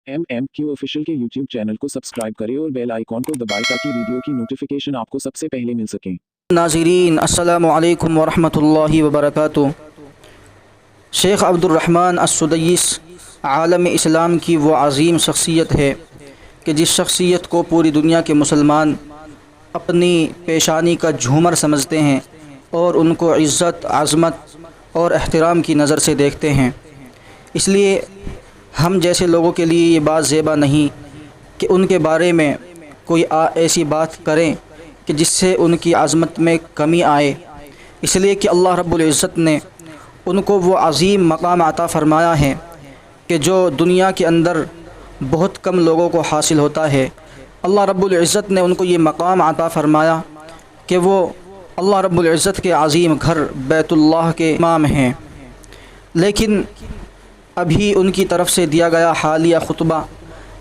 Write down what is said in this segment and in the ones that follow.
MMQ official के YouTube channel को subscribe करें और बेल आइकॉन को दबाएं ताकि वीडियो की नोटिफिकेशन आपको सबसे पहले मिल सके। नाज़रीन अस्सलामु अलैकुम वरहमतुल्लाहि वबरकातुहू। शेख अब्दुर्रहमान अस्सुदैस आलम इस्लाम की वो अज़ीम शख्सियत है कि जिस शख्सियत को पूरी दुनिया के मुसलमान अपनी पेशानी का झूमर समझते हैं और उनको इज़्ज़त, आज़मत और एहतराम की नज़र से देखते हैं। इसलिए हम जैसे लोगों के लिए ये बात ज़ेबा नहीं कि उनके बारे में कोई ऐसी बात करें कि जिससे उनकी आज़मत में कमी आए, इसलिए कि अल्लाह रब्बुल इज़्ज़त ने उनको वो अज़ीम मकाम अता फ़रमाया है कि जो दुनिया के अंदर बहुत कम लोगों को हासिल होता है। अल्लाह रब्बुल इज़्ज़त ने उनको ये मकाम अता फ़रमाया कि वो अल्लाह रब्बुल इज़्ज़त के अज़ीम घर बैतुल्लाह के इमाम हैं। लेकिन अभी उनकी तरफ़ से दिया गया हालिया ख़ुतबा,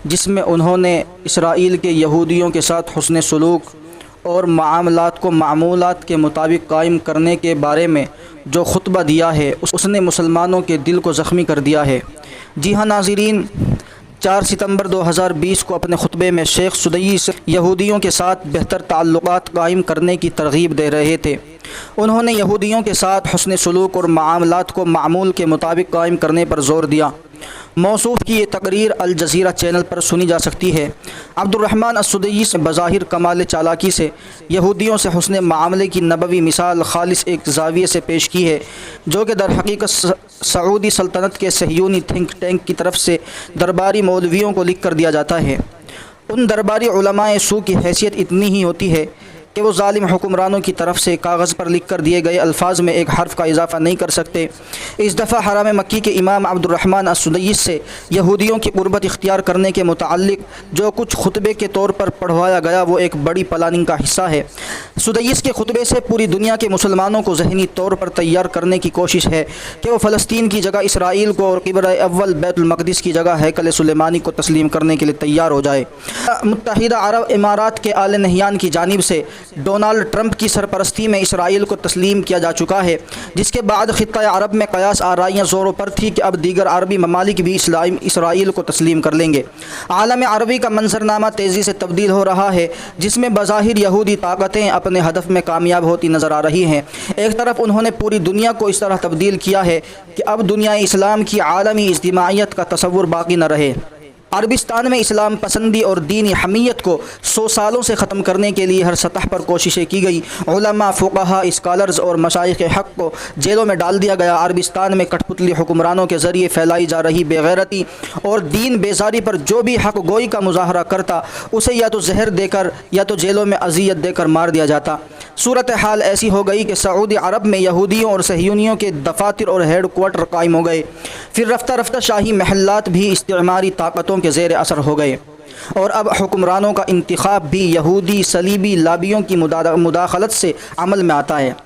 जिसमें उन्होंने इसराइल के यहूदियों के साथ हुस्न सलूक और मामलात को मामूलात के मुताबिक कायम करने के बारे में जो ख़ुतबा दिया है, उसने मुसलमानों के दिल को ज़ख्मी कर दिया है। जी हाँ नाज़रीन, 4 सितंबर 2020 को अपने ख़ुतबे में शेख सुदैस यहूदियों के साथ बेहतर ताल्लुक़ात कायम करने की तरग़ीब दे रहे थे। उन्होंने यहूदियों के साथ हुस्न सलूक और मामलात को मामूल के मुताबिक कायम करने पर ज़ोर दिया। मौसूफ़ की ये तकरीर अल जज़ीरा चैनल पर सुनी जा सकती है। अब्दुर्रहमान अस्सुदैस बज़ाहिर कमाल चालाकी से यहूदियों से हुस्न मामले की नबवी मिसाल खालिस एक ज़ाविये से पेश की है, जो कि दर हकीकत सऊदी सल्तनत के सहयूनी थिंक टैंक की तरफ से दरबारी मौलवियों को लिख कर दिया जाता है। उन दरबारी उलमाए सू की हैसियत इतनी ही होती है कि वो ज़ालिम हुक्मरानों की तरफ से कागज़ पर लिख कर दिए गए अल्फाज में एक हर्फ का इजाफ़ा नहीं कर सकते। इस दफ़ा हराम मक्की के इमाम अब्दुर्रहमान अस्सुदैस से यहूदियों की क़ुर्बत इख्तियार करने के मुताल्लिक़ जो कुछ खुतबे के तौर पर पढ़वाया गया, वो एक बड़ी प्लानिंग का हिस्सा है। सुदैस के खुतबे से पूरी दुनिया के मुसलमानों को ज़हनी तौर पर तैयार करने की कोशिश है कि वो फ़लस्तीन की जगह इसराइल को और क़िबला अव्वल बैतुल मक़दिस की जगह हैकल सुलेमानी को तस्लीम करने के लिए तैयार हो जाए। मुत्तहिदा अरब इमारात के आले नहियान की जानिब से डोनाल्ड ट्रंप की सरपरस्ती में इसराइल को तस्लीम किया जा चुका है, जिसके बाद ख़ित्ता अरब में क़यास आराइयाँ ज़ोरों पर थी कि अब दीगर अरबी ममालिक भी इसराइल को तस्लीम कर लेंगे। आलम अरबी का मंजरनामा तेज़ी से तब्दील हो रहा है, जिसमें बज़ाहिर यहूदी ताकतें अपने हदफ में कामयाब होती नज़र आ रही हैं। एक तरफ उन्होंने पूरी दुनिया को इस तरह तब्दील किया है कि अब दुनिया इस्लाम की आलमी इज्तिमाइयत का तसव्वुर बाकी न रहे। अरबिस्तान में इस्लाम पसंदी और दीनी हमीयत को 100 सालों से ख़त्म करने के लिए हर सतह पर कोशिशें की गई। उलमा, फ़ुक़हा, स्कॉलर्स और मशाइख़ हक़ को जेलों में डाल दिया गया। अरबिस्तान में कठपुतली हुक्मरानों के ज़रिए फैलाई जा रही बेगैरती और दीन बेजारी पर जो भी हक़ गोई का मुज़ाहरा करता, उसे या तो जहर देकर या तो जेलों में अज़ियत देकर मार दिया जाता। सूरत हाल ऐसी हो गई कि सऊदी अरब में यहूदियों और सहयूनियों के दफातर और हेड क्वार्टर कायम हो गए। फिर रफ्ता रफ्ता शाही महल्लात भी इस्तिमारी ताकतों के ज़ेर असर हो गए और अब हुक्मरानों का इंतखाब भी यहूदी सलीबी लाबियों की मुदाखलत से अमल में आता है।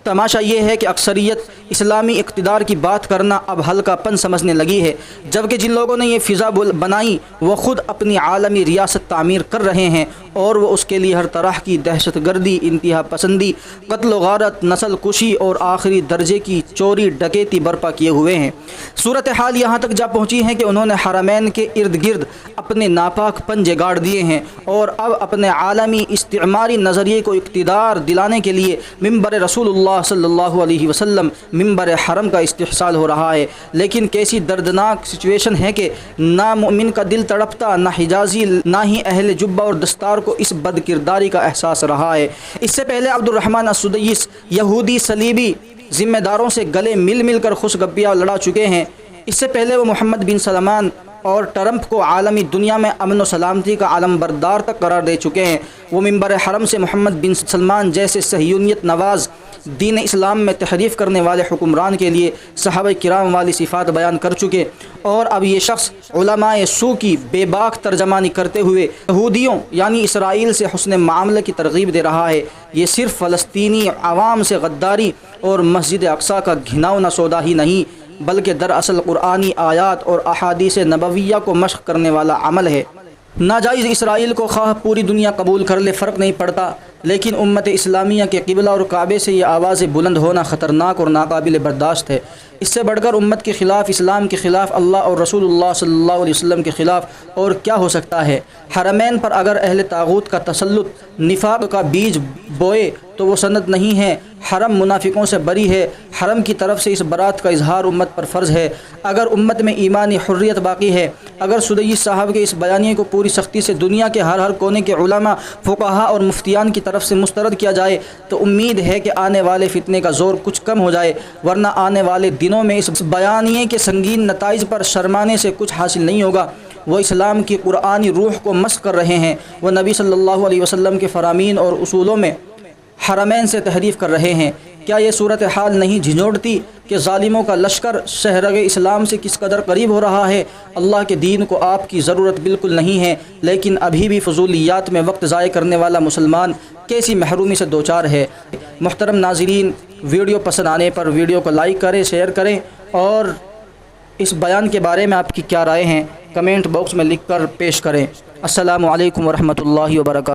तमाशा ये है कि अक्सरियत इस्लामी इक़्तिदार की बात करना अब हल्कापन समझने लगी है, जबकि जिन लोगों ने ये फ़िज़ा बनाई वो ख़ुद अपनी आलमी रियासत तामीर कर रहे हैं और वो उसके लिए हर तरह की दहशत गर्दी, इंतहा पसंदी, कत्ल गारत, नस्ल कुशी और आखिरी दर्जे की चोरी डकैती बर्पा किए हुए हैं। सूरत हाल यहाँ तक जा पहुँची है कि उन्होंने हरमैन के इर्द गिर्द अपने नापाक पंजे गाड़ दिए हैं और अब अपने आलमी इस्तिमारी नज़रिए को इक़्तिदार दिलाने के लिए मिंबर रसूलुल्लाह सल्लल्लाहु अलैहि वसल्लम मिंबर हरम का इस्तिहसाल हो रहा है। लेकिन कैसी दर्दनाक सिचुएशन है कि ना मोमिन का दिल तड़पता, ना हिजाजी, ना ही अहले जुब्बा और दस्तार को इस बदकिरदारी का एहसास रहा है। इससे पहले अब्दुर्रहमान अस्सुदैस यहूदी सलीबी ज़िम्मेदारों से गले मिल मिल कर खुशगपियाँ लड़ा चुके हैं। इससे पहले वो मोहम्मद बिन सलमान और ट्रंप को आलमी दुनिया में अमन व सलामती का आलम बरदार तक करार दे चुके हैं। वो मिंबर हरम से मोहम्मद बिन सलमान जैसे सहयूनियत नवाज़ दीन इस्लाम में तहरीफ़ करने वाले हुक्मरान के लिए सहाबा किराम वाली सिफ़ात बयान कर चुके और अब ये शख्स उलमाए सू की बेबाक तर्जमानी करते हुए यहूदियों यानी इसराइल से हुस्न मामले की तरग़ीब दे रहा है। ये सिर्फ़ फ़लस्तीनी आवाम से गद्दारी और मस्जिद अक़सा का घिनौना सौदा ही नहीं, बल्कि दरअसल कुरानी आयात और अहादीस नबविया को मश्क करने वाला अमल है। नाजायज़ इसराइल को ख़ाह पूरी दुनिया कबूल कर ले, फ़र्क नहीं पड़ता, لیکن امت اسلامیہ کے قبلہ اور کعبے سے یہ آوازیں بلند ہونا خطرناک اور ناقابل برداشت ہے۔ اس سے بڑھ کر امت کے خلاف، اسلام کے خلاف، اللہ اور رسول اللہ صلی اللہ علیہ وسلم کے خلاف اور کیا ہو سکتا ہے؟ حرمین پر اگر اہل طاغوت کا تسلط نفاق کا بیج بوئے تو وہ سند نہیں ہے۔ حرم منافقوں سے بری ہے۔ حرم کی طرف سے اس برات کا اظہار امت پر فرض ہے۔ اگر امت میں ایمانی حریت باقی ہے، اگر سدیس صاحب کے اس بیانیے کو پوری سختی سے دنیا کے ہر کونے کے علماء، فقہاء اور مفتیان کی طرف سے مسترد کیا جائے تو امید ہے کہ آنے والے فتنے کا زور کچھ کم ہو جائے، ورنہ آنے والے دنوں میں اس بیانیے کے سنگین نتائج پر شرمانے سے کچھ حاصل نہیں ہوگا۔ وہ اسلام کی قرآنی روح کو مسخ کر رہے ہیں۔ وہ نبی صلی اللہ علیہ وسلم کے فرامین اور اصولوں میں حرمین سے تحریف کر رہے ہیں۔ کیا یہ صورتحال نہیں جھنجھوڑتی کہ ظالموں کا لشکر شہرگ اسلام سے کس قدر قریب ہو رہا ہے؟ اللہ کے دین کو آپ کی ضرورت بالکل نہیں ہے، لیکن ابھی بھی فضولیات میں وقت ضائع کرنے والا مسلمان کیسی محرومی سے دوچار ہے۔ محترم ناظرین، ویڈیو پسند آنے پر ویڈیو کو لائک کریں، شیئر کریں، اور اس بیان کے بارے میں آپ کی کیا رائے ہیں کمنٹ باکس میں لکھ کر پیش کریں۔ السلام علیکم ورحمۃ اللہ وبرکاتہ۔